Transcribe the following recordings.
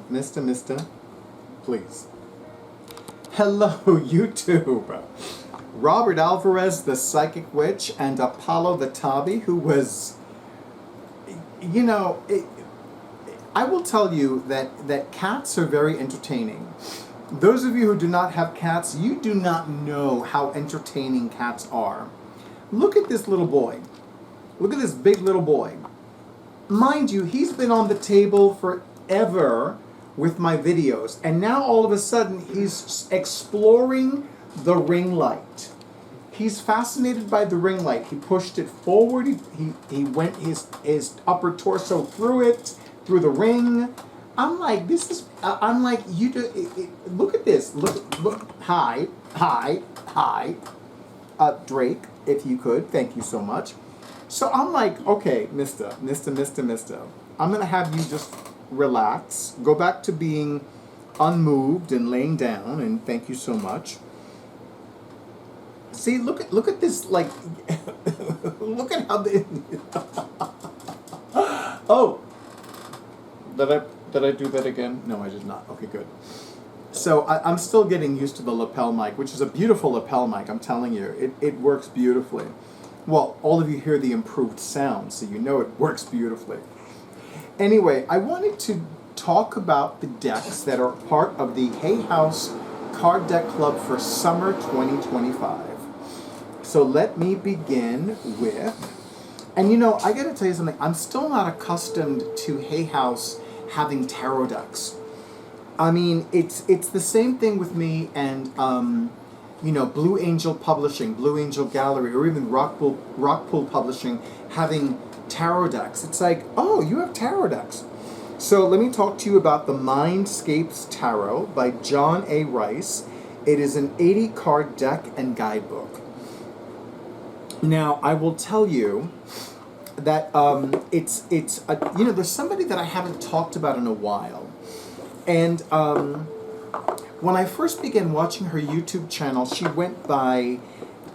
Mister, please. Hello, YouTube. Robert Alvarez, the Psychic Witch, and Apollo the Tabi, who was, you know, I will tell you that cats are very entertaining. Those of you who do not have cats, you do not know how entertaining cats are. Look at this little boy. Look at this big little boy. Mind you, he's been on the table forever with my videos, and now all of a sudden he's exploring the ring light. He's fascinated by the ring light. He pushed it forward. He went his upper torso through it, through the ring. I'm like, this is. I'm like, you do. Look at this. Look. Hi. Drake, if you could, thank you so much. So I'm like, okay, Mister. I'm gonna have you just relax, go back to being unmoved and laying down, and thank you so much. See, look at this, like, look at how they. Oh, did I do that again? No, I did not. Okay, good. So I'm still getting used to the lapel mic, which is a beautiful lapel mic. I'm telling you, it works beautifully. Well, all of you hear the improved sound, so you know it works beautifully. Anyway, I wanted to talk about the decks that are part of the Hay House Card Deck Club for summer 2025. So let me begin with, and you know, I gotta tell you something, I'm still not accustomed to Hay House having tarot decks. I mean, it's the same thing with me and, you know, Blue Angel Publishing, Blue Angel Gallery, or even Rockpool Publishing having tarot decks. It's like, oh, you have tarot decks. So let me talk to you about the Mindscapes Tarot by John A. Rice. It is an 80-card deck and guidebook. Now, I will tell you that it's you know, there's somebody that I haven't talked about in a while. And when I first began watching her YouTube channel, she went by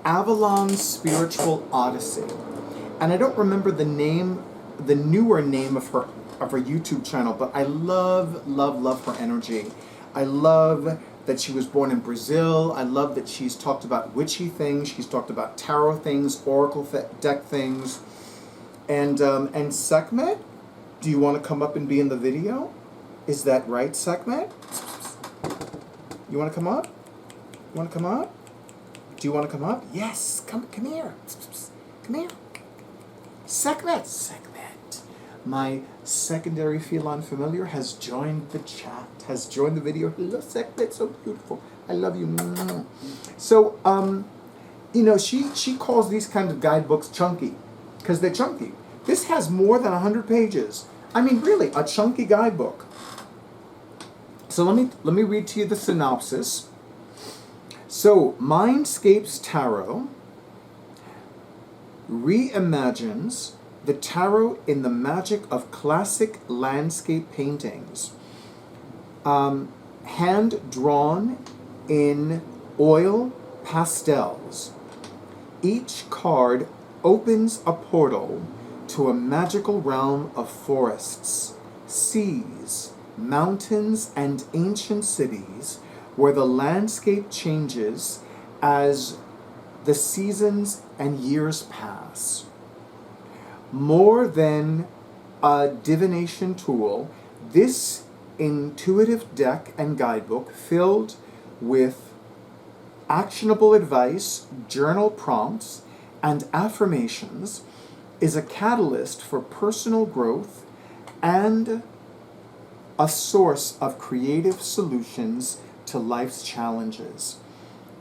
Avalon's Spiritual Odyssey. And I don't remember the newer name of her YouTube channel, but I love her energy. I love that she was born in Brazil. I love that she's talked about witchy things. She's talked about tarot things, oracle deck things. And Sekhmet, do you want to come up and be in the video? Is that right, Sekhmet? You want to come up? You want to come up? Do you want to come up? Yes, come here. Come here. Sekhmet. My secondary feline familiar has joined the chat, has joined the video. Hello, Sekhmet, so beautiful. I love you. So, you know, she calls these kind of guidebooks chunky, because they're chunky. This has more than 100 pages. I mean, really, a chunky guidebook. So let me read to you the synopsis. So, Mindscapes Tarot reimagines the tarot in the magic of classic landscape paintings, hand-drawn in oil pastels. Each card opens a portal to a magical realm of forests, seas, mountains, and ancient cities where the landscape changes as the seasons and years pass. More than a divination tool, this intuitive deck and guidebook filled with actionable advice, journal prompts, and affirmations is a catalyst for personal growth and a source of creative solutions to life's challenges.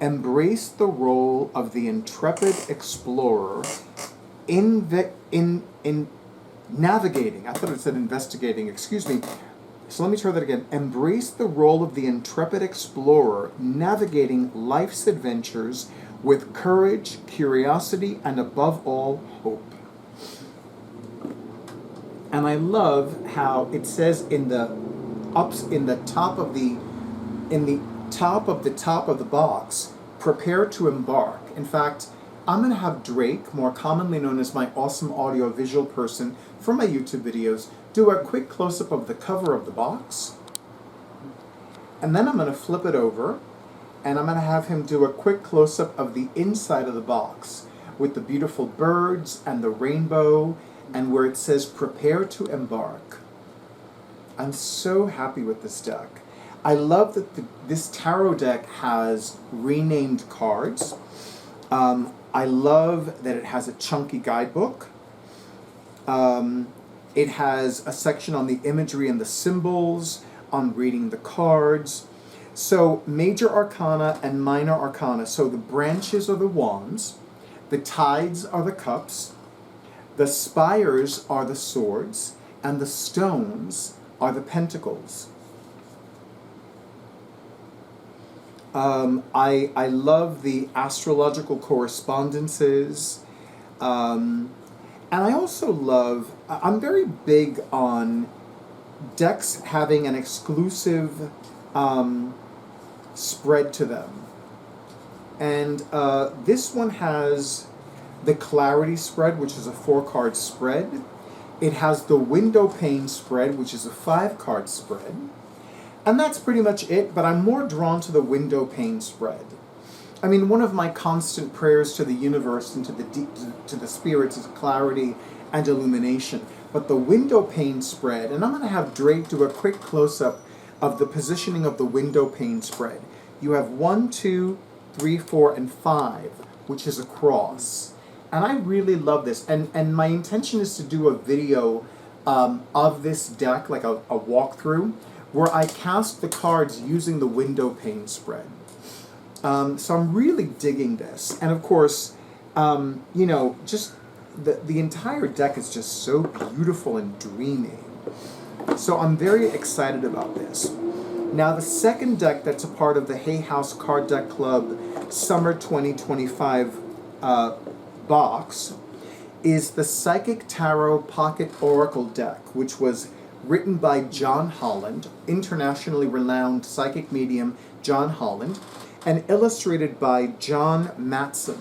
Embrace the role of the intrepid explorer in navigating. I thought it said investigating. Excuse me. So let me try that again. Embrace the role of the intrepid explorer navigating life's adventures with courage, curiosity, and above all, hope. And I love how it says in the top of the box, prepare to embark. In fact, I'm going to have Drake, more commonly known as my awesome audio-visual person for my YouTube videos, do a quick close-up of the cover of the box. And then I'm going to flip it over, and I'm going to have him do a quick close-up of the inside of the box with the beautiful birds and the rainbow and where it says prepare to embark. I'm so happy with this deck. I love that this tarot deck has renamed cards. I love that it has a chunky guidebook. It has a section on the imagery and the symbols, on reading the cards. So major arcana and minor arcana. So the branches are the wands, the tides are the cups, the spires are the swords, and the stones are the pentacles. I love the astrological correspondences. And I also love, I'm very big on decks having an exclusive spread to them. And this one has the Clarity spread, which is a 4-card spread. It has the Window Pane spread, which is a 5-card spread. And that's pretty much it, but I'm more drawn to the Window Pane spread. I mean, one of my constant prayers to the universe and to the spirits is clarity and illumination. But the Window Pane spread, and I'm going to have Drake do a quick close-up of the positioning of the Window Pane spread. You have 1, 2, 3, 4, and 5, which is a cross. And I really love this. And my intention is to do a video of this deck, like a walkthrough, where I cast the cards using the Window Pane spread. So I'm really digging this. And of course, you know, just the entire deck is just so beautiful and dreamy. So I'm very excited about this. Now the second deck that's a part of the Hay House Card Deck Club Summer 2025 box is the Psychic Tarot Pocket Oracle deck, which was written by John Holland, internationally renowned psychic medium John Holland, and illustrated by John Matson.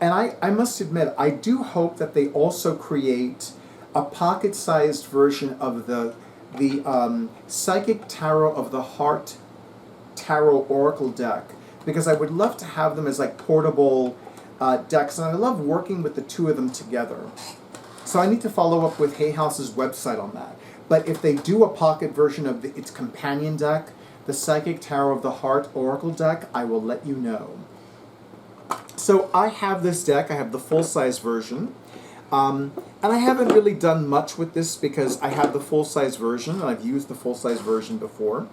And I must admit, I do hope that they also create a pocket-sized version of the Psychic Tarot of the Heart Tarot Oracle deck, because I would love to have them as like portable decks, and I love working with the two of them together. So I need to follow up with Hay House's website on that. But if they do a pocket version of its companion deck, the Psychic Tarot of the Heart Oracle deck, I will let you know. So I have this deck. I have the full-size version. And I haven't really done much with this because I have the full-size version, and I've used the full-size version before.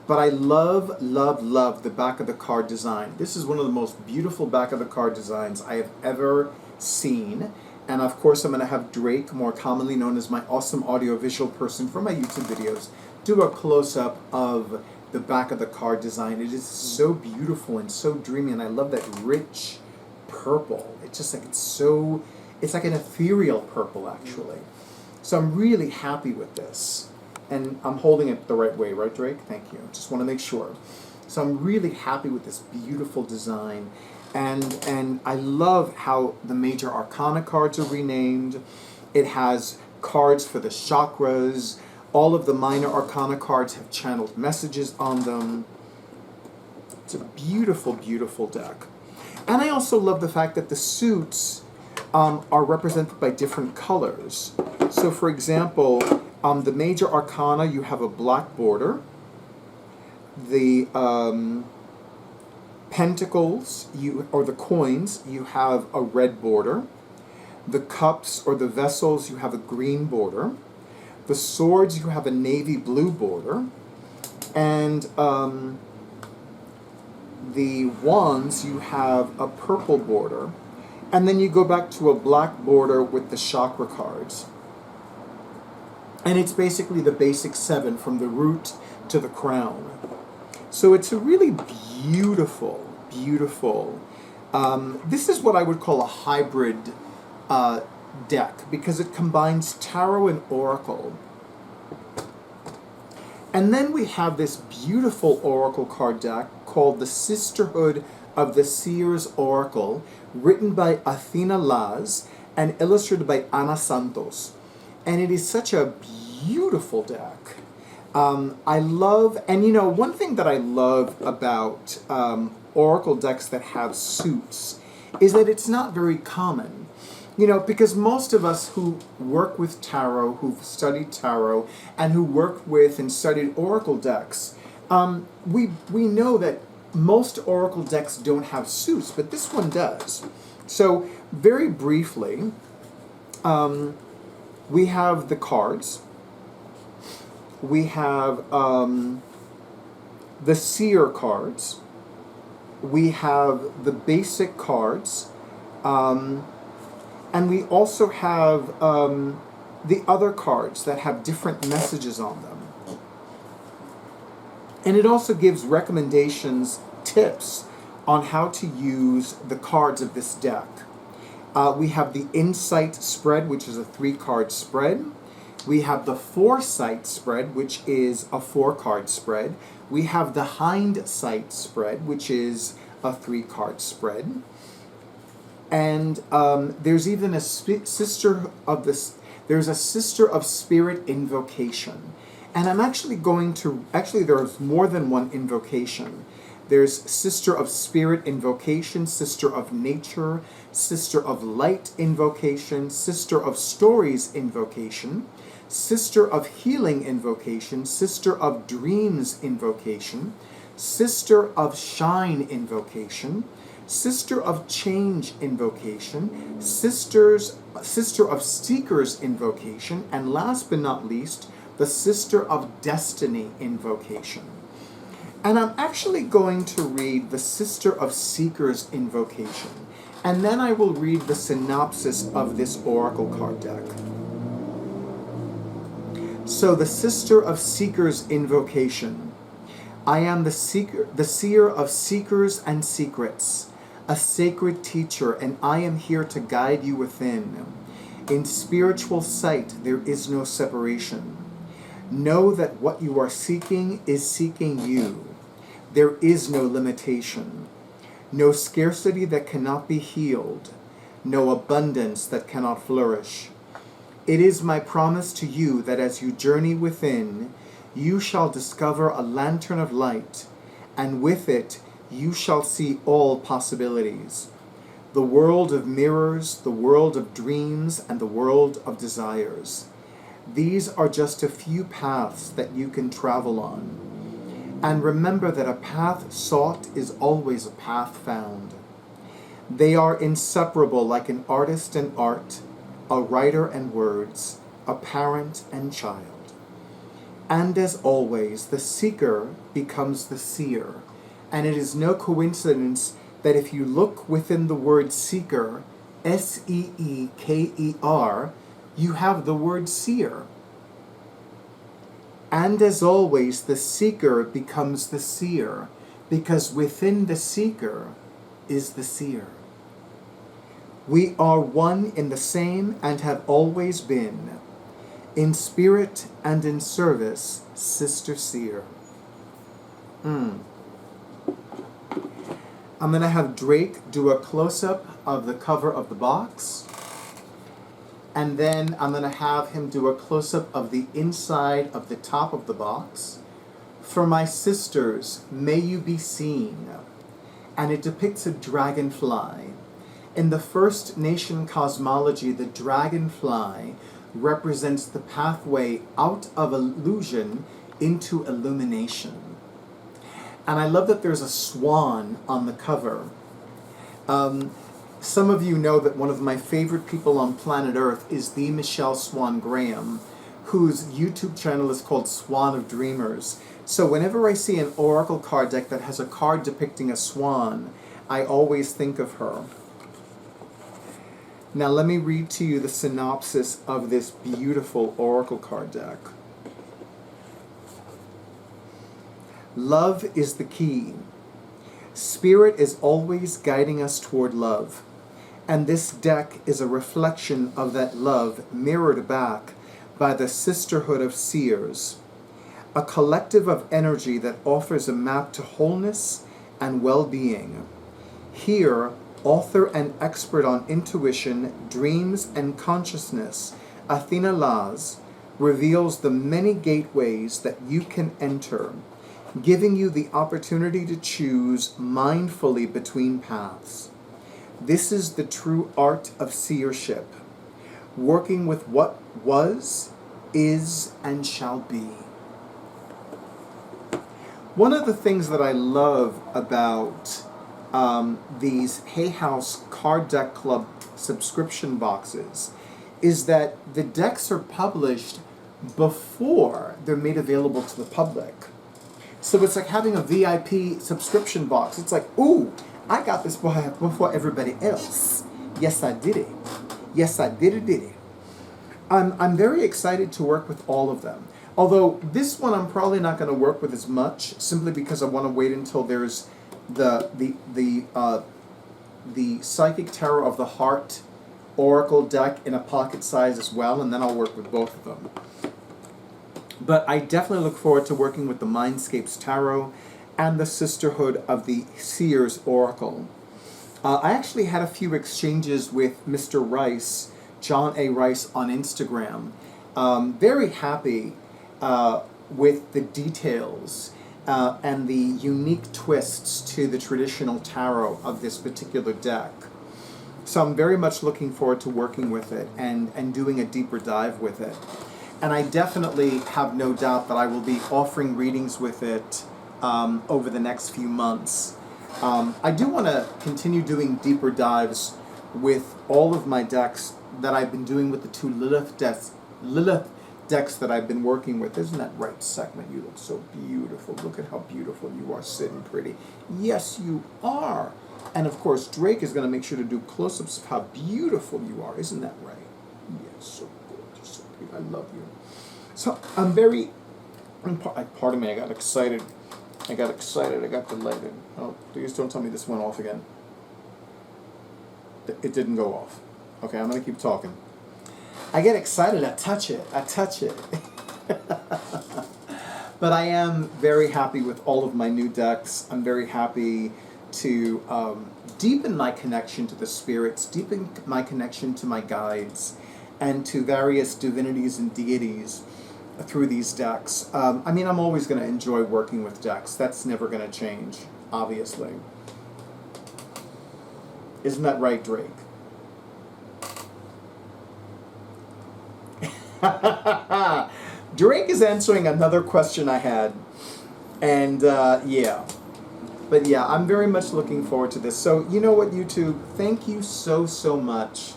But I love, love, love the back of the card design. This is one of the most beautiful back of the card designs I have ever seen. And of course, I'm going to have Drake, more commonly known as my awesome audiovisual person for my YouTube videos, do a close-up of the back of the card design. It is so beautiful and so dreamy, and I love that rich purple. It's just like, it's like an ethereal purple, actually. So I'm really happy with this. And I'm holding it the right way, right, Drake? Thank you. Just want to make sure. So I'm really happy with this beautiful design. And I love how the major arcana cards are renamed. It has cards for the chakras. All of the minor arcana cards have channeled messages on them. It's a beautiful, beautiful deck. And I also love the fact that the suits are represented by different colors. So for example, the major arcana, you have a black border. The pentacles, or the coins, you have a red border. The cups or the vessels, you have a green border. The swords, you have a navy blue border. And the wands, you have a purple border. And then you go back to a black border with the chakra cards. And it's basically the basic 7 from the root to the crown. So it's a really beautiful, beautiful, this is what I would call a hybrid deck, because it combines tarot and oracle. And then we have this beautiful oracle card deck called the Sisterhood of the Seers Oracle, written by Athena Laz and illustrated by Ana Santos. And it is such a beautiful deck. I love, and one thing that I love about oracle decks that have suits is that it's not very common. Because most of us who work with tarot, who've studied tarot, and who work with and studied oracle decks, we know that most oracle decks don't have suits, but this one does. So, very briefly, we have the cards. We have the seer cards. We have the basic cards. And we also have the other cards that have different messages on them. And it also gives recommendations, tips on how to use the cards of this deck. We have the Insight spread, which is a 3-card spread. We have the Foresight spread, which is a 4-card spread. We have the Hindsight spread, which is a 3-card spread. And there's even a Sister of Spirit invocation. And I'm actually there's more than one invocation. There's Sister of Spirit invocation, Sister of Nature, Sister of Light invocation, Sister of Stories invocation, Sister of Healing invocation, Sister of Dreams invocation, Sister of Shine invocation, Sister of Change invocation, Sister of Seekers invocation, and last but not least, the Sister of Destiny invocation. And I'm actually going to read the Sister of Seekers invocation, and then I will read the synopsis of this oracle card deck. So the Sister of Seekers invocation. I am the seer of seekers and secrets, a sacred teacher, and I am here to guide you within. In spiritual sight, there is no separation. Know that what you are seeking is seeking you. There is no limitation, no scarcity that cannot be healed, no abundance that cannot flourish. It is my promise to you that as you journey within, you shall discover a lantern of light, and with it you shall see all possibilities. The world of mirrors, the world of dreams, and the world of desires. These are just a few paths that you can travel on. And remember that a path sought is always a path found. They are inseparable, like an artist and art, a writer and words, a parent and child. And as always, the seeker becomes the seer. And it is no coincidence that if you look within the word seeker, S-E-E-K-E-R, you have the word seer. And as always, the seeker becomes the seer, because within the seeker is the seer. We are one in the same and have always been, in spirit and in service, Sister Seer. I'm going to have Drake do a close-up of the cover of the box. And then I'm going to have him do a close-up of the inside of the top of the box. For my sisters, may you be seen. And it depicts a dragonfly. In the First Nation cosmology, the dragonfly represents the pathway out of illusion into illumination. And I love that there's a swan on the cover. Some of you know that one of my favorite people on planet Earth is the Michelle Swan Graham, whose YouTube channel is called Swan of Dreamers. So whenever I see an oracle card deck that has a card depicting a swan, I always think of her. Now let me read to you the synopsis of this beautiful oracle card deck. Love is the key. Spirit is always guiding us toward love. And this deck is a reflection of that love mirrored back by the Sisterhood of Seers, a collective of energy that offers a map to wholeness and well-being. Here, author and expert on intuition, dreams, and consciousness, Athena Laz, reveals the many gateways that you can enter, giving you the opportunity to choose mindfully between paths. This is the true art of seership, working with what was, is, and shall be. One of the things that I love about these Hay House Card Deck Club subscription boxes is that the decks are published before they're made available to the public. So it's like having a VIP subscription box. It's like, ooh, I got this before everybody else. Yes, I did it. Yes, I did it. I'm very excited to work with all of them. Although this one I'm probably not going to work with as much, simply because I want to wait until there's the Psychic Tarot of the Heart Oracle deck in a pocket size as well, and then I'll work with both of them. But I definitely look forward to working with the Mindscapes Tarot and the Sisterhood of the Seers Oracle. I actually had a few exchanges with Mr. Rice, John A. Rice, on Instagram. Very happy with the details and the unique twists to the traditional tarot of this particular deck. So I'm very much looking forward to working with it and doing a deeper dive with it. And I definitely have no doubt that I will be offering readings with it over the next few months. I do want to continue doing deeper dives with all of my decks that I've been doing with the two Lilith decks that I've been working with. Isn't that right, Segment? You look so beautiful. Look at how beautiful you are, sitting pretty. Yes, you are. And of course, Drake is going to make sure to do close-ups of how beautiful you are. Isn't that right? Yes, so gorgeous, so pretty. I love you. So I'm very, pardon me, I got excited. I got delighted. Oh, please don't tell me this went off again. It didn't go off. Okay, I'm going to keep talking. I get excited, I touch it. But I am very happy with all of my new decks. I'm very happy to deepen my connection to the spirits, deepen my connection to my guides, and to various divinities and deities through these decks. I mean, I'm always going to enjoy working with decks. That's never going to change, obviously. Isn't that right, Drake? Drake is answering another question I had. And, yeah. But yeah, I'm very much looking forward to this. So, you know what, YouTube? Thank you so, so much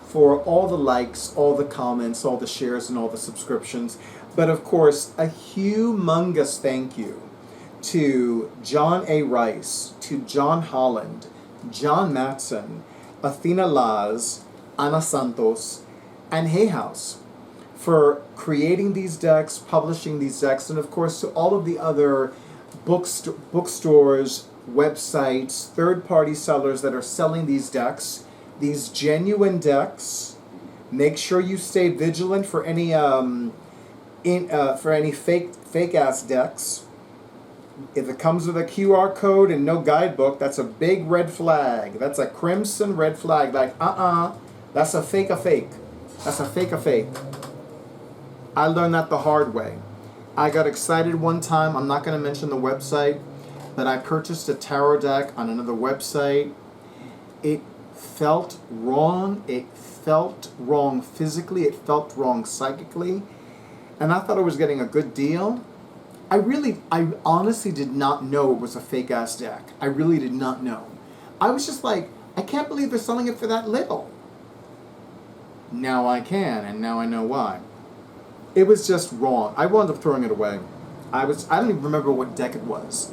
for all the likes, all the comments, all the shares, and all the subscriptions. But of course, a humongous thank you to John A. Rice, to John Holland, John Matson, Athena Laz, Ana Santos, and Hay House for creating these decks, publishing these decks, and of course to all of the other bookstores, websites, third-party sellers that are selling these decks, these genuine decks. Make sure you stay vigilant for any fake ass decks. If it comes with a QR code and no guidebook, that's a big red flag. That's a crimson red flag. Like, that's a fake. That's a fake. I learned that the hard way. I got excited one time. I'm not going to mention the website, but I purchased a tarot deck on another website. It felt wrong. It felt wrong physically. It felt wrong psychically. And I thought I was getting a good deal. I honestly did not know it was a fake ass deck. I really did not know. I was just like, I can't believe they're selling it for that little. Now I can, and now I know why. It was just wrong. I wound up throwing it away. I don't even remember what deck it was.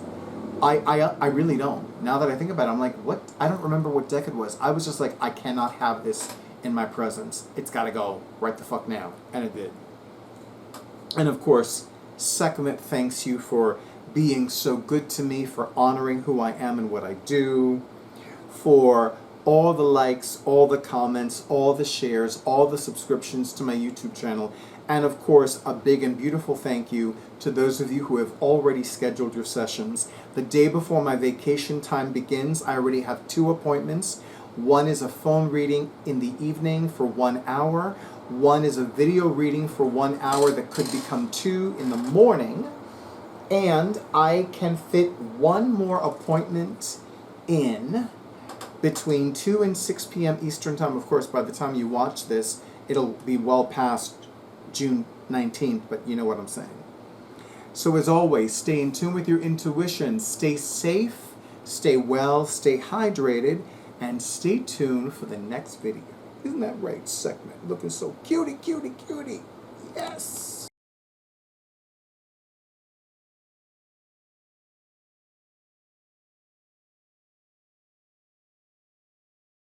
I really don't. Now that I think about it, I'm like, what? I don't remember what deck it was. I was just like, I cannot have this in my presence. It's got to go right the fuck now. And it did. And of course, Sekhmet thanks you for being so good to me, for honoring who I am and what I do, for all the likes, all the comments, all the shares, all the subscriptions to my YouTube channel, and of course, a big and beautiful thank you to those of you who have already scheduled your sessions. The day before my vacation time begins, I already have 2 appointments. One is a phone reading in the evening for 1 hour. One is a video reading for 1 hour that could become 2 in the morning. And I can fit one more appointment in between 2 and 6 p.m. Eastern Time. Of course, by the time you watch this, it'll be well past June 19th, but you know what I'm saying. So as always, stay in tune with your intuition. Stay safe, stay well, stay hydrated, and stay tuned for the next video. Isn't that right, segment? Looking so cutie, cutie, cutie. Yes!